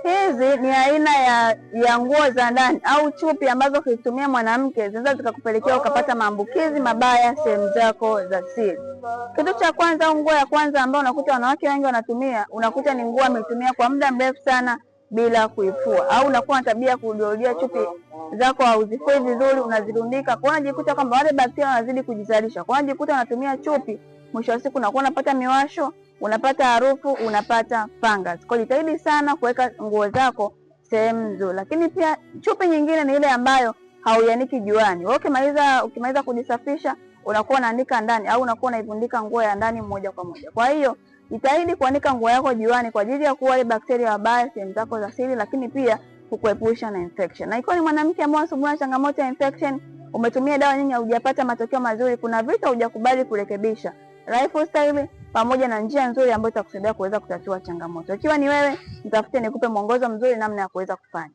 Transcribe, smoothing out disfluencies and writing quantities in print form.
Hizi ni aina ya nguo za ndani au chupi ambazo ukitumia mwanamke zinaweza zikakupelekea ukapata maambukizi mabaya sehemu zako za siri. Kitu cha kwanza au nguo ya kwanza ambayo unakuta wanawake wengi wanatumia, unakuta ni nguo ameitumia kwa muda mrefu sana bila kuifua, au unakuwa na tabia kurudia chupi zako hauzifui vizuri, unazirundika. Kwa hiyo unajikuta kwamba wale bakteria wanazidi kujizalisha. Kwa hiyo unajikuta unatumia chupi, mwisho wa siku unakuwa unapata miwasho, unapata harufu, unapata fungus. Kwa jitahidi sana kuweka nguo zako sehemu nzuri. Lakini pia chupi nyingine ni ile ambayo hauianiki juani. Wewe ukimaliza kujisafisha, unakuwa unaanika ndani au unakuwa unaivundika nguo ya ndani moja kwa moja. Kwa hiyo jitahidi kuanika nguo yako juani kwa ajili ya kuua wale bakteria wabaya sehemu zako za siri, lakini pia kukuepusha na infection. Na ikiwa ni mwanamke ambaye unasumbuliwa na changamoto ya infection, umetumia dawa nyingi hujapata matokeo mazuri, kuna vitu hujakubali kurekebisha. Lifestyle pamoja na njia nzuri ambayo itakusaidia kuweza kutatua changamoto. Ikiwa ni wewe, nitafute nikupe mwongozo mzuri namna ya kuweza kufanya.